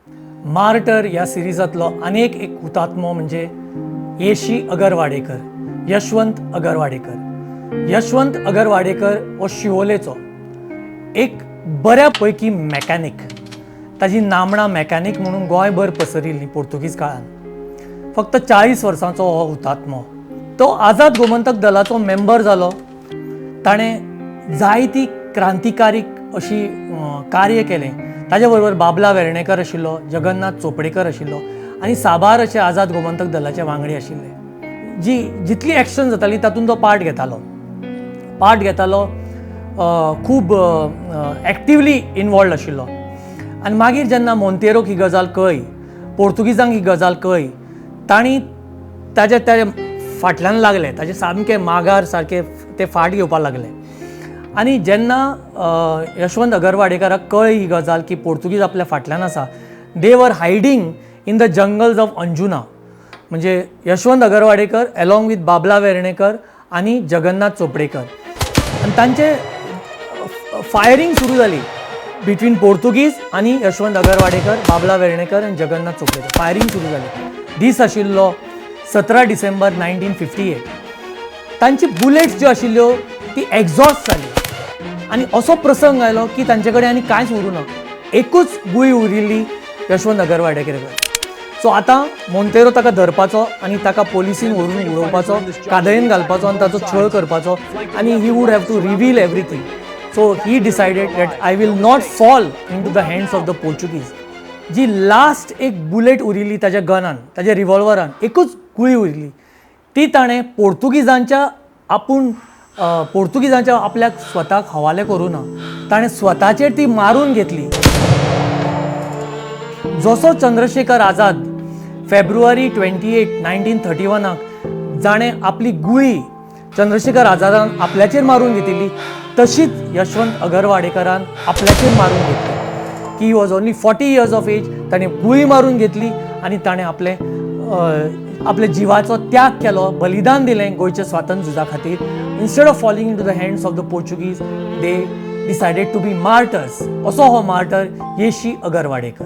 Martyr ह्या सिरिजांतलो आनीक एक हुतात्मो म्हणजे येशी अगरवाडेकर, यशवंत अगरवाडेकर. यशवंत अगरवाडेकर हो शिवोलेचो एक बऱ्या पैकी मॅकॅनीक. ताजी नामणां मॅकॅनीक म्हणून गोंयभर पसरिल्ली पोर्तुगीज काळान. फक्त 40 वर्सांचो हो हुतात्मो. तो आझाद गोमंतक दलाचो मेंबर जालो. ताणें जायती क्रांतिकारीक अशी कार्य केलें. ताजे बरोबर बाबला वेर्णेकर आशिल्लो, जगन्नाथ चोपडेकर आशिल्लो आनी साबार अशे आझाद गोमंतक दलाचे वांगडी आशिल्ले. जितली एक्शन जाताली तातूंत तो पार्ट घेतालो. खूब एक्टिवली इनवॉल्ड आशिल्लो. आनी मागीर जेन्ना मोंतेरोक ही गजाल कळ्ळी, पोर्तुगीजांक ही गजाल कळ्ळी, तांणी ताजे फाटल्यान लागले. ताजे सामके माघार सारके ते फाट घेवपाक लागले. आनी जेन्ना यशवंत अगरवाडेकराक कळ्ळी ही गजाल की पोर्तुगीज आपल्या फाटल्यान आसा, they were hiding in the jungles of Anjuna. म्हणजे यशवंत अगरवाडेकर अलॉंग विथ बाबला वेर्णेकर आनी जगन्नाथ चोपडेकर. आनी तांचे फायरींग सुरू जाली बिटवीन पोर्तुगीज आनी यशवंत अगरवाडेकर, बाबला वेर्णेकर आनी जगन्नाथ चोपडेकर. फायरींग सुरू जाली. दीस आशिल्लो 17 डिसेंबर 1958. तांची बुलेट्स ज्यो आशिल्ल्यो ती एक्झॉस्ट जाली आनी असो प्रसंग आयलो की तांचे कडेन आनी कांयच उरूं ना. एकूच गुळी उरिल्ली यशवंत अगरवाडेकर. सो आतां मोंतेरो ताका धरपाचो आनी ताका पोलिसीन व्हरून उडोवपाचो, कादयेन घालपाचो आनी ताचो छळ करपाचो. आनी he would have to reveal everything. So he decided that I will not fall into the hands of the Portuguese. जी लास्ट एक बुलेट उरिल्ली ताच्या गनान, ताच्या रिवॉल्वरान एकूच गुळी उरिल्ली, ती ताणें पोर्तुगीजांच्या आपल्याक स्वताक हवाले करूं ना. ताणें स्वताचेर ती मारून घेतली. जसो चंद्रशेखर आझाद फेब्रुवारी 28, 1931 जाणें आपली गुळी चंद्रशेखर आझादान आपल्याचेर मारून घेतिल्ली, तशीच यशवंत अगरवाडेकरान आपल्याचेर मारून घेतली. He was only 40 years of age. ताणें गुळी मारून घेतली आनी ताणें आपले जिवाचो त्याग केलो, बलिदान दिलें गोंयच्या स्वातंत्र्य झुजा खातीर. Instead of falling into the hands of the Portuguese, they decided to be martyrs. असो हो मार्टर येशी अगरवाडेकर.